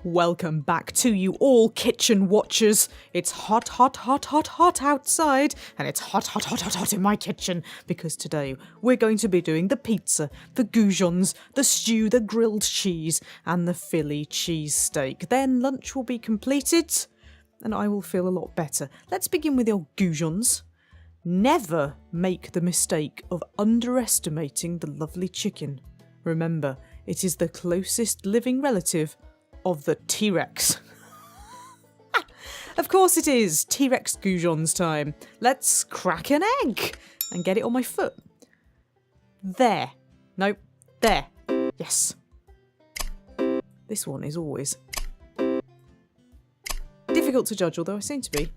Welcome back to you all, kitchen watchers. It's hot, hot, hot, hot, hot outside, and it's hot, hot, hot, hot, hot in my kitchen, because today we're going to be doing the pizza, the goujons, the stew, the grilled cheese, and the Philly cheesesteak. Then lunch will be completed, and I will feel a lot better. Let's begin with your goujons. Never make the mistake of underestimating the lovely chicken. Remember, it is the closest living relative of the T-Rex. Of course it is T-Rex goujons time. Let's crack an egg and get it on my foot. There. Nope. There. Yes. This one is always difficult to judge, although I seem to be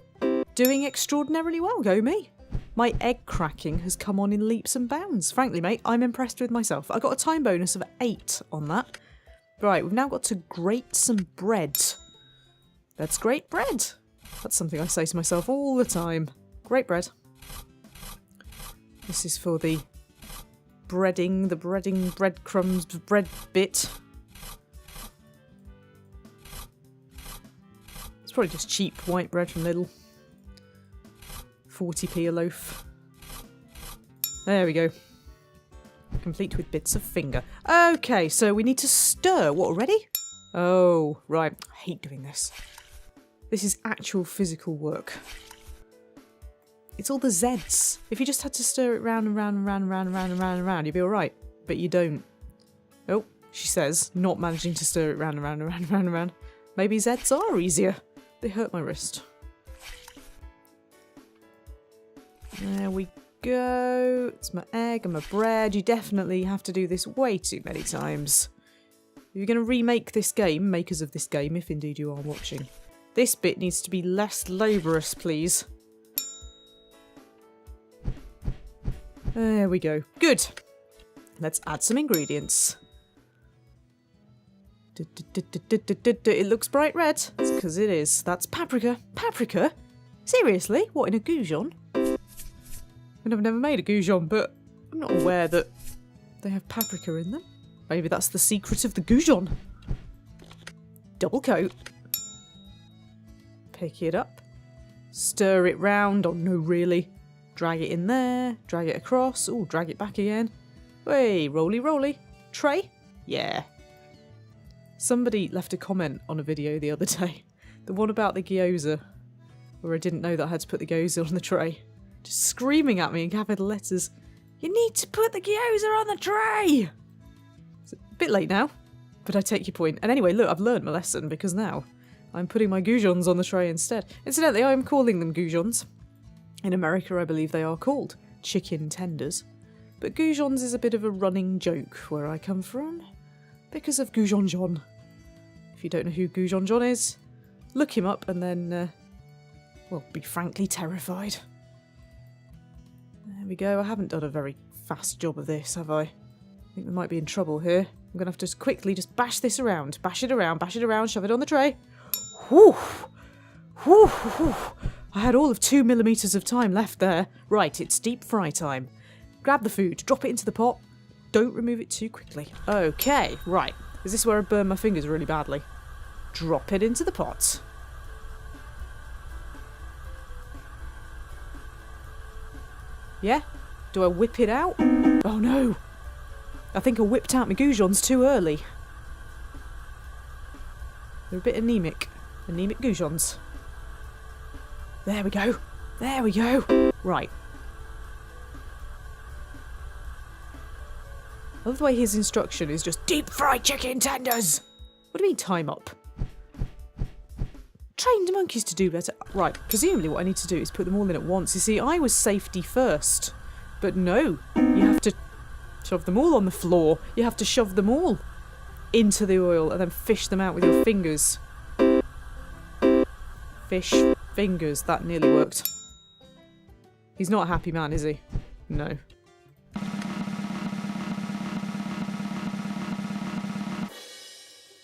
doing extraordinarily well. Go me. My egg cracking has come on in leaps and bounds. Frankly, mate, I'm impressed with myself. I got a time bonus of 8 on that. Right, we've now got to grate some bread. Let's grate bread. That's something I say to myself all the time. Grate bread. This is for the breading, breadcrumbs, bread bit. It's probably just cheap white bread from Lidl. 40p a loaf. There we go. Complete with bits of finger. Okay, so we need to stir. What, already? Oh, right. I hate doing this. This is actual physical work. It's all the Z's. If you just had to stir it round and round and round and round and round and round and round, you'd be alright. But you don't. Oh, she says, not managing to stir it round and round and round and round and round. Maybe Z's are easier. They hurt my wrist. There we go. It's my egg and my bread. You definitely have to do this way too many times. If you're going to remake this game, makers of this game, if indeed you are watching, this bit needs to be less laborious, please. There we go. Good. Let's add some ingredients. It looks bright red. It's because it is. That's paprika. Paprika? Seriously? What, in a goujon? I've never made a goujon, but I'm not aware that they have paprika in them. Maybe that's the secret of the goujon. Double coat. Pick it up. Stir it round. Oh no, really. Drag it in there. Drag it across. Oh, drag it back again. Hey, roly roly. Tray? Yeah. Somebody left a comment on a video the other day. The one about the gyoza. Where I didn't know that I had to put the gyoza on the tray. Just screaming at me in capital letters. You need to put the gyoza on the tray! It's a bit late now, but I take your point. And anyway, look, I've learned my lesson because now I'm putting my goujons on the tray instead. Incidentally, I am calling them goujons. In America, I believe they are called chicken tenders. But goujons is a bit of a running joke where I come from because of Goujon John. If you don't know who Goujon John is, look him up and then, well, be frankly terrified. There we go. I haven't done a very fast job of this, have I? I think we might be in trouble here. I'm going to have to quickly just bash this around. Bash it around, shove it on the tray. Whew! Whew! Whew! I had all of 2 millimeters of time left there. Right, it's deep fry time. Grab the food, drop it into the pot. Don't remove it too quickly. Okay, right. Is this where I burn my fingers really badly? Drop it into the pot. Yeah? Do I whip it out? Oh no! I think I whipped out my goujons too early. They're a bit anemic. Anemic goujons. There we go. There we go. Right. I love the way his instruction is just deep fried chicken tenders! What do you mean time up? Trained monkeys to do better. Right, presumably what I need to do is put them all in at once. You see, I was safety first. But no, you have to shove them all on the floor. You have to shove them all into the oil and then fish them out with your fingers. Fish fingers. That nearly worked. He's not a happy man, is he? No.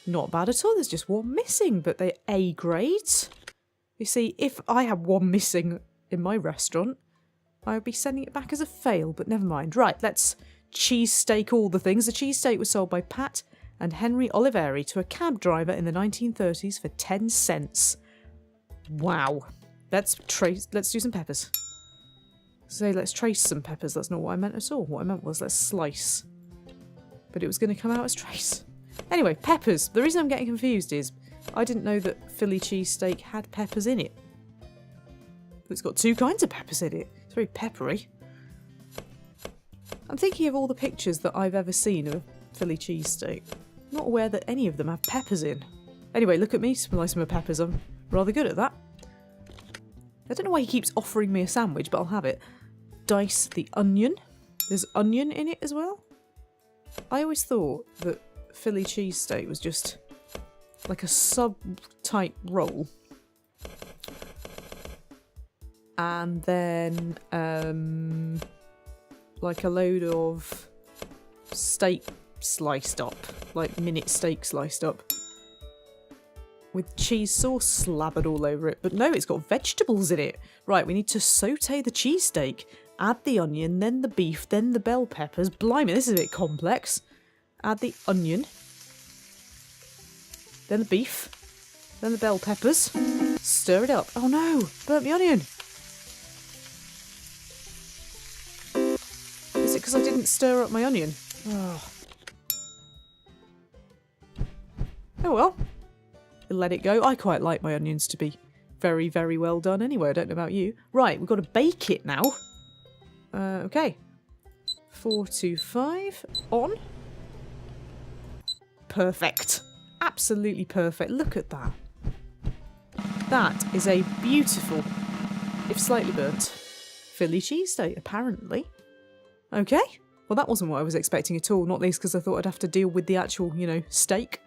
Not bad at all, there's just one missing, but they're A grade. You see, if I had one missing in my restaurant, I would be sending it back as a fail, but never mind. Right, let's cheesesteak all the things. The cheesesteak was sold by Pat and Henry Oliveri to a cab driver in the 1930s for 10 cents. Wow. Let's do some peppers. Let's trace some peppers. That's not what I meant at all. What I meant was let's slice. But it was going to come out as trace. Anyway, peppers. The reason I'm getting confused is I didn't know that Philly cheesesteak had peppers in it. It's got 2 kinds of peppers in it. It's very peppery. I'm thinking of all the pictures that I've ever seen of Philly cheesesteak. Not aware that any of them have peppers in. Anyway, look at me slicing my peppers. I'm rather good at that. I don't know why he keeps offering me a sandwich, but I'll have it. Dice the onion. There's onion in it as well. I always thought that Philly cheesesteak was just like a sub-type roll. And then like a load of steak sliced up, like minute steak sliced up, with cheese sauce slathered all over it. But no, it's got vegetables in it. Right, we need to saute the cheesesteak, add the onion, then the beef, then the bell peppers. Blimey, this is a bit complex. Add the onion, then the beef, then the bell peppers. Stir it up. Oh no, burnt the onion. Is it because I didn't stir up my onion? Oh well. Let it go. I quite like my onions to be very, very well done anyway. I don't know about you. Right, we've got to bake it now. Okay. 425 on. Perfect. Absolutely perfect. Look at that. That is a beautiful, if slightly burnt, Philly cheesesteak, apparently. Okay. Well, that wasn't what I was expecting at all. Not least because I thought I'd have to deal with the actual, you know, steak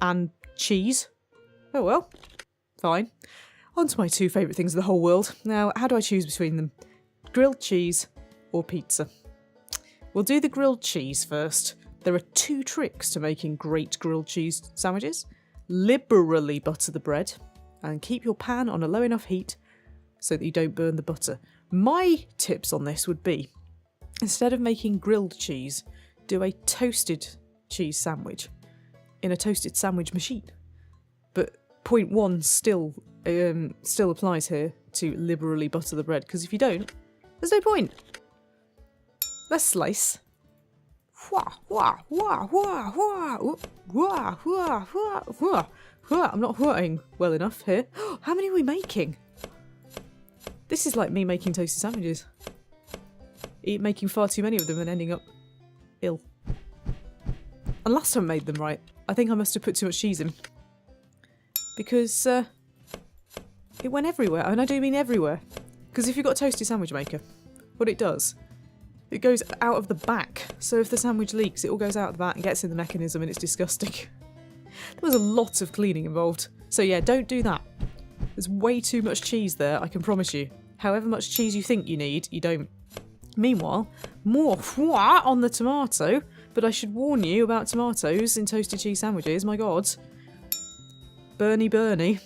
and cheese. Oh well. Fine. On to my 2 favourite things in the whole world. Now, how do I choose between them? Grilled cheese or pizza? We'll do the grilled cheese first. There are 2 tricks to making great grilled cheese sandwiches. Liberally butter the bread and keep your pan on a low enough heat so that you don't burn the butter. My tips on this would be, instead of making grilled cheese, do a toasted cheese sandwich in a toasted sandwich machine. But point 1 still applies here to liberally butter the bread, because if you don't, there's no point. Let's slice. I'm not whirring well enough here. How many are we making? This is like me making toasted sandwiches. Making far too many of them and ending up ill. And last time I made them right, I think I must have put too much cheese in. Because it went everywhere. And I do mean everywhere. Because if you've got a toasted sandwich maker, what it does, it goes out of the back. So if the sandwich leaks, it all goes out of the back and gets in the mechanism, and it's disgusting. There was a lot of cleaning involved. So yeah, don't do that. There's way too much cheese there, I can promise you. However much cheese you think you need, you don't. Meanwhile, more on the tomato, but I should warn you about tomatoes in toasted cheese sandwiches, my god. Burny.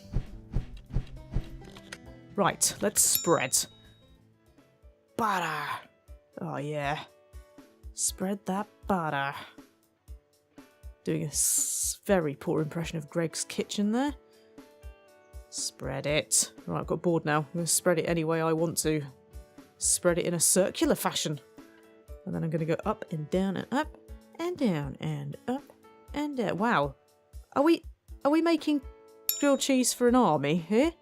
Right, let's spread. Butter. Oh yeah. Spread that butter. Doing a very poor impression of Greg's kitchen there. Spread it. Right, I've got bored now. I'm going to spread it any way I want to. Spread it in a circular fashion. And then I'm going to go up and down and up and down and up and down. Wow. Are we making grilled cheese for an army here?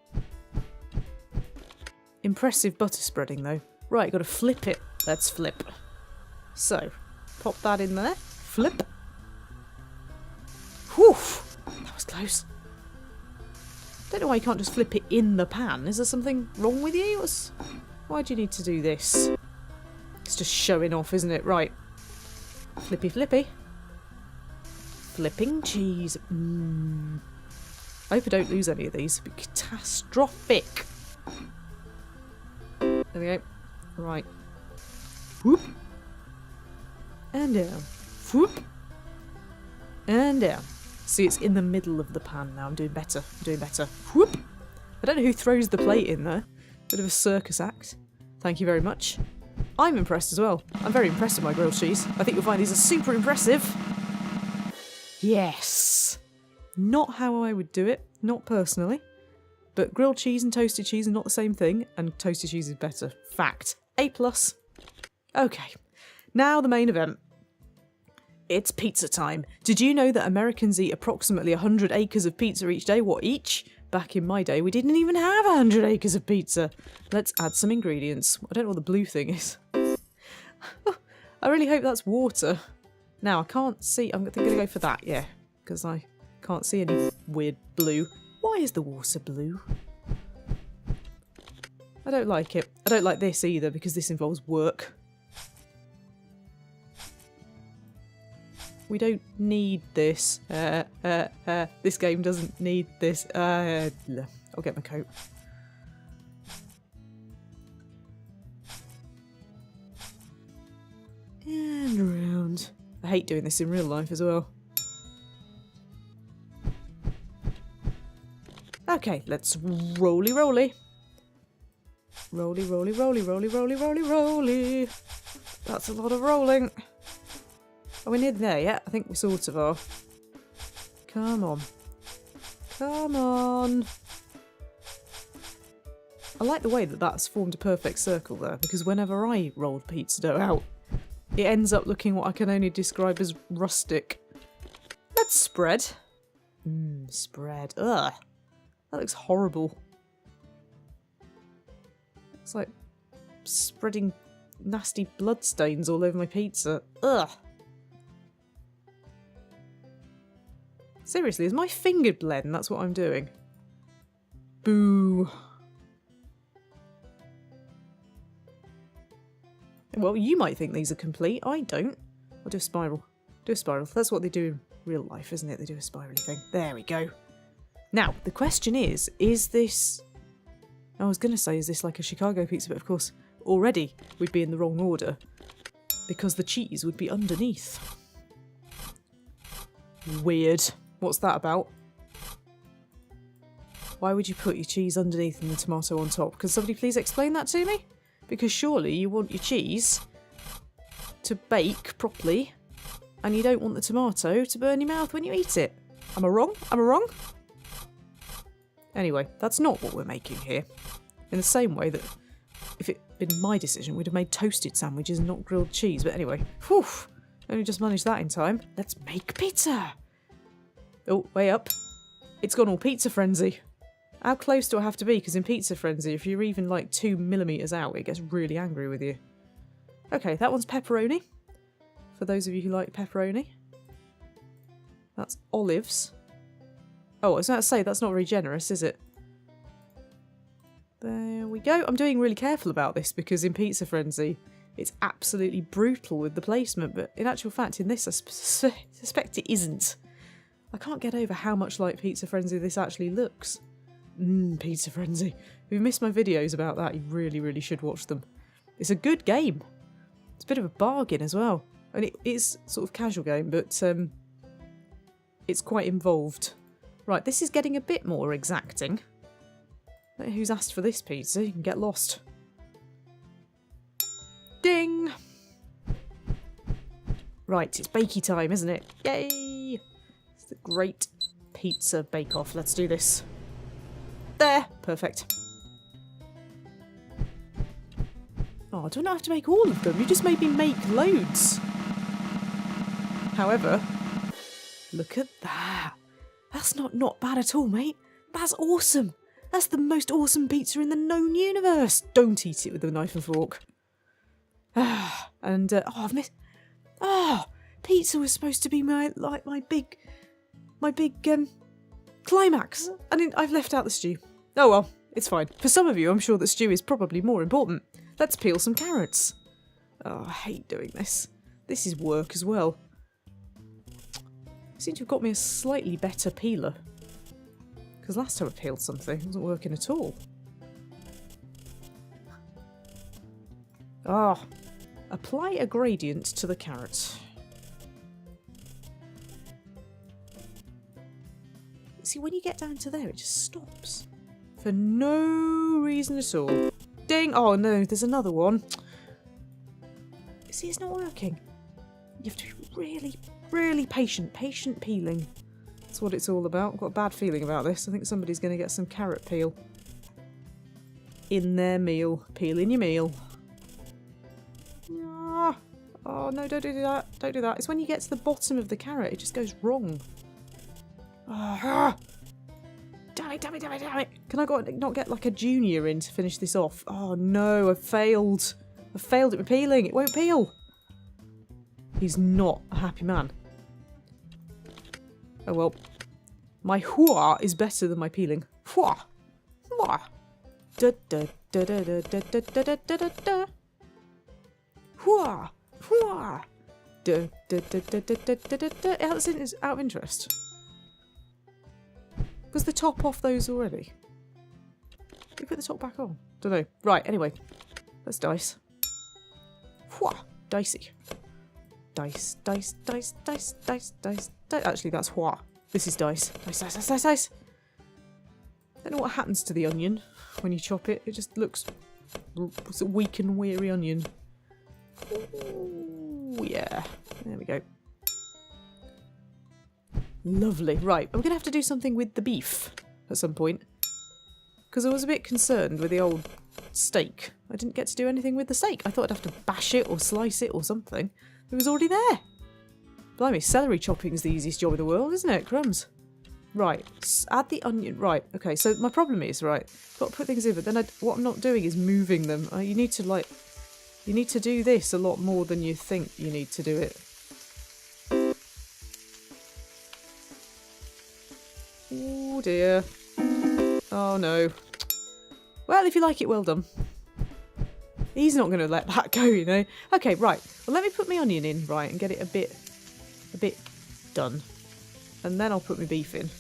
Impressive butter spreading though. Right, got to flip it. Let's flip. So, pop that in there. Flip. Whew. That was close. Don't know why you can't just flip it in the pan. Is there something wrong with you? Why do you need to do this? It's just showing off, isn't it? Right. Flippy flippy. Flipping cheese. I hope I don't lose any of these. It'd be catastrophic. There we go. Right. Whoop. And down. Whoop. And down. See, it's in the middle of the pan now. I'm doing better. Whoop. I don't know who throws the plate in there. Bit of a circus act. Thank you very much. I'm impressed as well. I'm very impressed with my grilled cheese. I think you'll find these are super impressive. Yes! Not how I would do it, not personally. But grilled cheese and toasted cheese are not the same thing, and toasted cheese is better. Fact. A+. Okay, now the main event. It's pizza time. Did you know that Americans eat approximately 100 acres of pizza each day? What, each? Back in my day, we didn't even have 100 acres of pizza. Let's add some ingredients. I don't know what the blue thing is. I really hope that's water. Now, I can't see. I'm going to go for that, yeah. Because I can't see any weird blue. Why is the water blue? I don't like it. I don't like this either because this involves work. We don't need this. This game doesn't need this. I'll get my coat. And around. I hate doing this in real life as well. Okay, let's roly roly. Roly roly roly roly roly roly roly. That's a lot of rolling. Are we near there yet? I think we sort of are. Come on. Come on. I like the way that that's formed a perfect circle there, because whenever I rolled pizza dough out, it ends up looking what I can only describe as rustic. Let's spread. Spread. Ugh. That looks horrible. It's like spreading nasty bloodstains all over my pizza. Ugh. Seriously, is my finger blend? That's what I'm doing. Boo. Well, you might think these are complete. I don't. I'll do a spiral. Do a spiral. That's what they do in real life, isn't it? They do a spirally thing. There we go. Now, the question is this... I was going to say, is this like a Chicago pizza? But of course, already we'd be in the wrong order because the cheese would be underneath. Weird. What's that about? Why would you put your cheese underneath and the tomato on top? Can somebody please explain that to me? Because surely you want your cheese to bake properly and you don't want the tomato to burn your mouth when you eat it. Am I wrong? Am I wrong? Anyway, that's not what we're making here. In the same way that if it had been my decision, we'd have made toasted sandwiches and not grilled cheese. But anyway, whew, only just managed that in time. Let's make pizza. Oh, way up. It's gone all pizza frenzy. How close do I have to be? Because in pizza frenzy, if you're even like 2 millimeters out, it gets really angry with you. Okay, that one's pepperoni. For those of you who like pepperoni. That's olives. Oh, I was about to say, that's not very generous, is it? There we go. I'm doing really careful about this because in Pizza Frenzy, it's absolutely brutal with the placement, but in actual fact, in this, I suspect it isn't. I can't get over how much like Pizza Frenzy this actually looks. Pizza Frenzy. If you've missed my videos about that, you really, really should watch them. It's a good game. It's a bit of a bargain as well. And it is sort of casual game, but it's quite involved. Right, this is getting a bit more exacting. Who's asked for this pizza? You can get lost. Ding! Right, it's bakey time, isn't it? Yay! It's the great pizza bake-off. Let's do this. There! Perfect. Oh, do I not have to make all of them? You just made me make loads. However, look at that. That's not bad at all, mate. That's awesome. That's the most awesome pizza in the known universe. Don't eat it with a knife and fork. And I've missed. Pizza was supposed to be my big climax, and I've left out the stew. Oh well, it's fine. For some of you, I'm sure the stew is probably more important. Let's peel some carrots. Oh, I hate doing this. This is work as well. I seem to have got me a slightly better peeler. Because last time I peeled something, it wasn't working at all. Apply a gradient to the carrot. See, when you get down to there, it just stops. For no reason at all. Ding! Oh no, there's another one. See, it's not working. You have to be really Really patient peeling. That's what it's all about. I've got a bad feeling about this. I think somebody's going to get some carrot peel in their meal. Peel in your meal. Ah. Oh no, don't do that. Don't do that. It's when you get to the bottom of the carrot, it just goes wrong. Ah. Damn it, damn it, damn it, damn it. Can I not get like a junior in to finish this off? Oh no, I've failed. I've failed at peeling. It won't peel. He's not a happy man. Oh well. My hua is better than my peeling. Hua! Hua! Da da da da da da da da da da da. Hua! Hua! Da da da da da da da da da. That's out of interest. Was the top off those already? Did we put the top back on? Don't know. Right, anyway. Let's dice. Hua! Dicey. Dice, dice, dice, dice, dice, dice, dice. Actually, that's hua. This is dice. Dice, dice, dice, dice, dice. I don't know what happens to the onion when you chop it. It just looks... It's a weak and weary onion. Ooh, yeah. There we go. Lovely. Right, I'm going to have to do something with the beef at some point. Because I was a bit concerned with the old steak. I didn't get to do anything with the steak. I thought I'd have to bash it or slice it or something. It was already there. Blimey, celery chopping is the easiest job in the world, isn't it? Crumbs. Right, add the onion. Right, okay, so my problem is, right, got to put things in, but then what I'm not doing is moving them. You need to do this a lot more than you think you need to do it. Oh dear. Oh no. Well, if you like it, well done. He's not going to let that go, you know. Okay, right. Well, let me put my onion in, right, and get it a bit done. And then I'll put my beef in.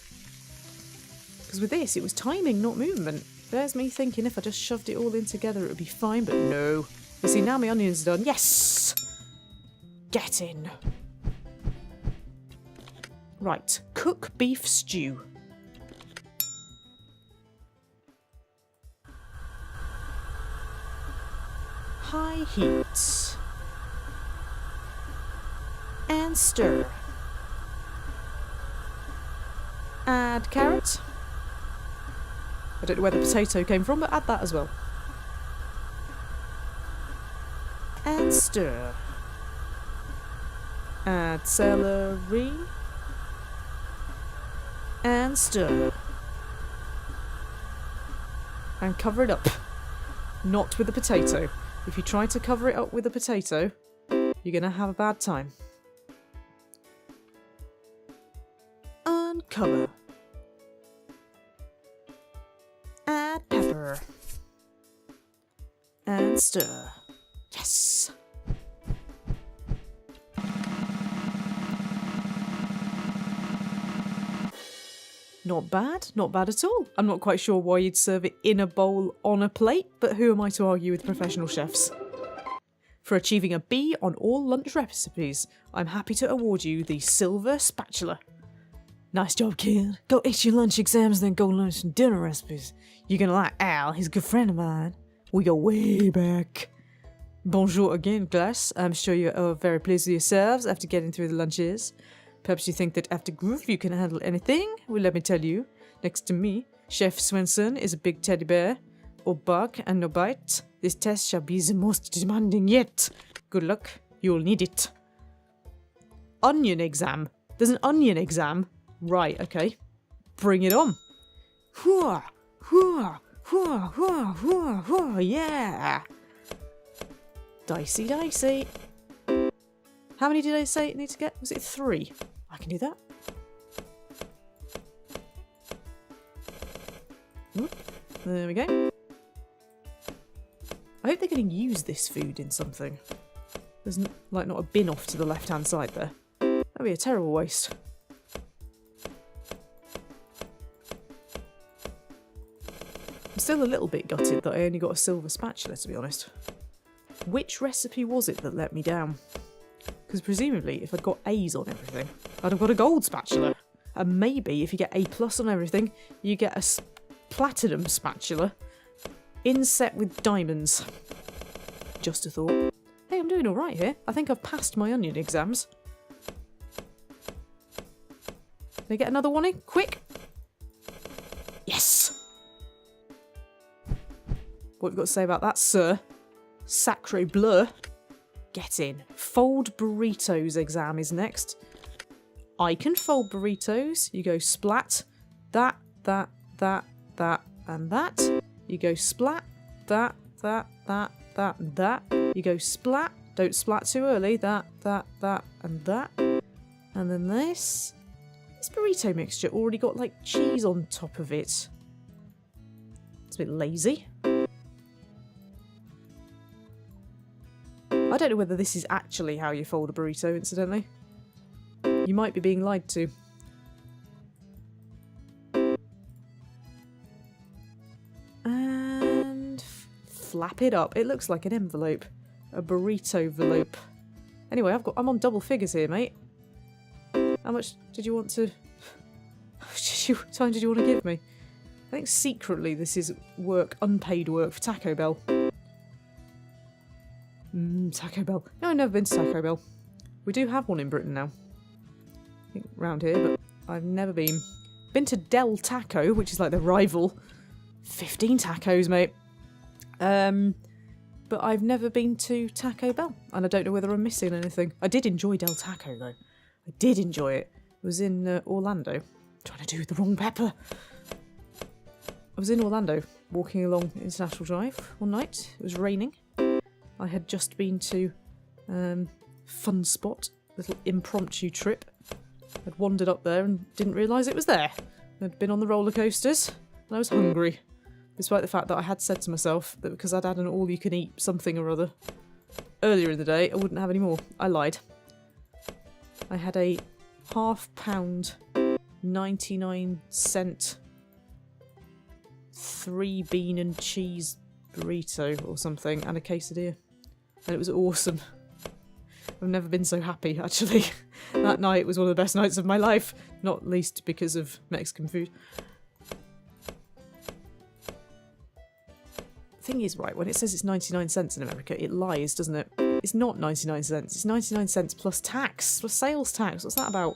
Because with this, it was timing, not movement. There's me thinking if I just shoved it all in together, it would be fine, but no. You see, now my onion's done. Yes! Get in. Right. Cook beef stew. High heat. And stir. Add carrot. I don't know where the potato came from, but add that as well. And stir. Add celery. And stir. And cover it up. Not with the potato. If you try to cover it up with a potato, you're going to have a bad time. Uncover. Add pepper. And stir. Yes! Not bad, not bad at all. I'm not quite sure why you'd serve it in a bowl on a plate, but who am I to argue with professional chefs? For achieving a B on all lunch recipes, I'm happy to award you the silver spatula. Nice job, kid. Go ace your lunch exams, then go learn some dinner recipes. You're gonna like Al, he's a good friend of mine. We go way back. Bonjour again, class. I'm sure you're very pleased with yourselves after getting through the lunches. Perhaps you think that after Groove you can handle anything? Well, let me tell you. Next to me, Chef Swenson is a big teddy bear. Or bark and no bite. This test shall be the most demanding yet. Good luck. You'll need it. Onion exam. There's an onion exam. Right, okay. Bring it on. Hooah! Hooah! Hooah! Hooah! Hooah! Hooah! Yeah! Dicey, dicey. How many did I say it need to get? Was it 3? I can do that. There we go. I hope they're going to use this food in something. There's not a bin off to the left-hand side there. That'd be a terrible waste. I'm still a little bit gutted that I only got a silver spatula, to be honest. Which recipe was it that let me down? Because presumably, if I'd got A's on everything, I'd have got a gold spatula. And maybe if you get A+ on everything, you get a platinum spatula inset with diamonds. Just a thought. Hey, I'm doing alright here. I think I've passed my onion exams. Can I get another one in? Quick! Yes! What have you got to say about that, sir? Sacre bleu. Get in. Fold burritos exam is next. I can fold burritos. You go splat. That, and that. You go splat. That, and that. You go splat. Don't splat too early. That, and that. And then this. This burrito mixture already got like cheese on top of it. It's a bit lazy. I don't know whether this is actually how you fold a burrito, incidentally. You might be being lied to. And flap it up. It looks like an envelope. A burrito envelope. Anyway, I'm on double figures here, mate. How much did you want to... How much time did you want to give me? I think secretly this is work, unpaid work for Taco Bell. Taco Bell. No, I've never been to Taco Bell. We do have one in Britain now. I think round here, but I've never been. Been to Del Taco, which is like the rival. 15 tacos, mate. But I've never been to Taco Bell, and I don't know whether I'm missing anything. I did enjoy Del Taco, though. I did enjoy it. It was in Orlando. I'm trying to do the wrong pepper. I was in Orlando, walking along International Drive one night. It was raining. I had just been to Fun Spot, little impromptu trip. I'd wandered up there and didn't realise it was there. I'd been on the roller coasters and I was hungry, despite the fact that I had said to myself that because I'd had an all-you-can-eat something or other earlier in the day, I wouldn't have any more. I lied. I had a £1/2 99-cent 3 bean and cheese burrito or something and a quesadilla. And it was awesome. I've never been so happy, actually. That night was one of the best nights of my life. Not least because of Mexican food. Thing is, right, when it says it's 99 cents in America, it lies, doesn't it? It's not 99 cents. It's 99 cents plus tax, plus sales tax. What's that about?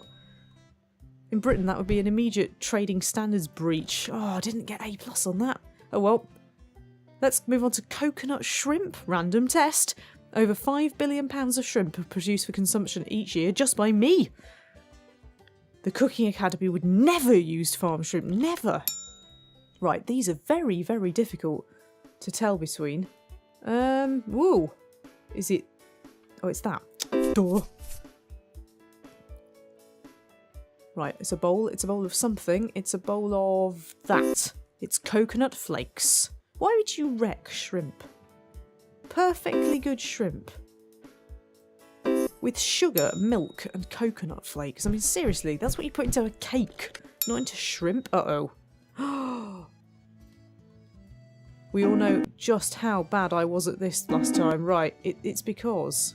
In Britain, that would be an immediate trading standards breach. Oh, I didn't get A+ on that. Oh well. Let's move on to coconut shrimp. Random test. Over 5 billion pounds of shrimp are produced for consumption each year just by me. The Cooking Academy would never use farm shrimp. Never. Right, these are very, very difficult to tell between. Whoa. Is it... Oh, it's that. Duh. Right, it's a bowl. It's a bowl of something. It's a bowl of that. It's coconut flakes. Why would you wreck shrimp? Perfectly good shrimp. With sugar, milk, and coconut flakes. I mean, seriously, that's what you put into a cake, not into shrimp. Uh-oh. We all know just how bad I was at this last time. Right, it's because...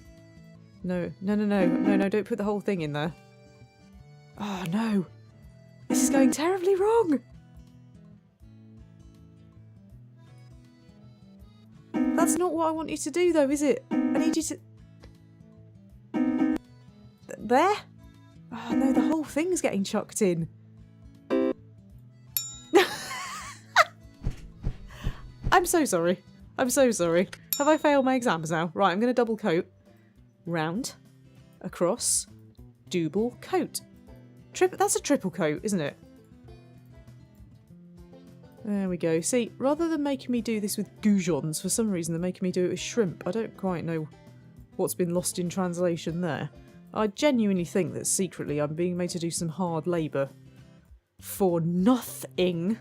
No, don't put the whole thing in there. Oh, no. This is going terribly wrong. That's not what I want you to do, though, is it? I need you to... There? Oh, no, the whole thing's getting chucked in. I'm so sorry. I'm so sorry. Have I failed my exams now? Right, I'm going to double coat. Round. Across. Double coat. That's a triple coat, isn't it? There we go. See, rather than making me do this with GOUJONS, for some reason they're making me do it with shrimp. I don't quite know what's been lost in translation there. I genuinely think that secretly I'm being made to do some hard labour. For nothing.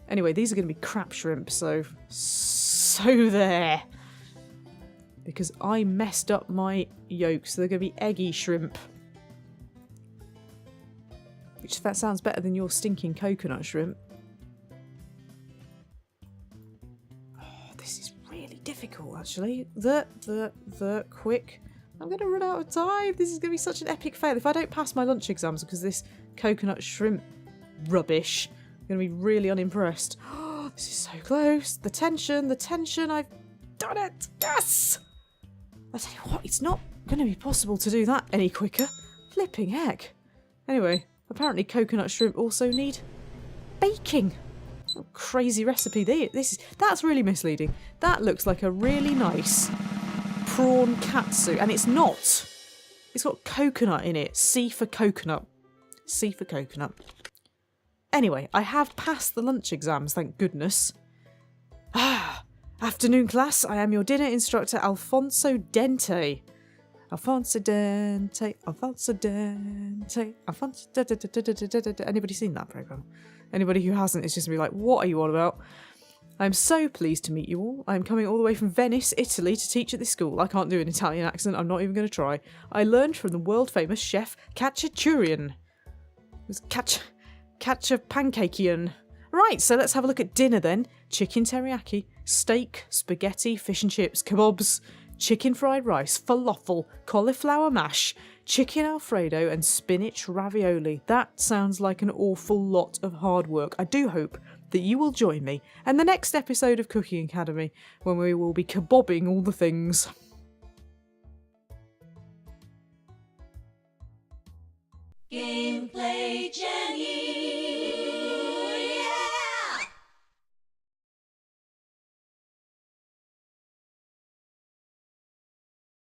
Anyway, these are going to be crap shrimp, so there. Because I messed up my yolks, so they're going to be eggy shrimp. Which, that sounds better than your stinking coconut shrimp. Oh, this is really difficult, actually. Quick. I'm going to run out of time. This is going to be such an epic fail. If I don't pass my lunch exams because this coconut shrimp rubbish, I'm going to be really unimpressed. Oh, this is so close. The tension, I've done it. Yes! I tell you what, it's not going to be possible to do that any quicker. Flipping heck. Anyway, Apparently coconut shrimp also need baking. What a crazy recipe that's really misleading. That looks like a really nice prawn katsu, and it's not. It's got coconut in it. C for coconut. C for coconut. Anyway, I have passed the lunch exams, thank goodness. Afternoon class, I am your dinner instructor, Alfonso Dente. Alfonso Dente, Alfonso Dente, Alfonso Dente. Anybody seen that programme? Anybody who hasn't is just going to be like, what are you on about? I'm so pleased to meet you all. I'm coming all the way from Venice, Italy to teach at this school. I can't do an Italian accent, I'm not even going to try. I learned from the world famous chef Cacciaturian. It was Cacciapancakian. Right, so let's have a look at dinner then. Chicken teriyaki, steak, spaghetti, fish and chips, kebabs, chicken fried rice, falafel, cauliflower mash, chicken alfredo and spinach ravioli. That sounds like an awful lot of hard work. I do hope that you will join me in the next episode of Cooking Academy when we will be kebabbing all the things. Gameplay Jenny.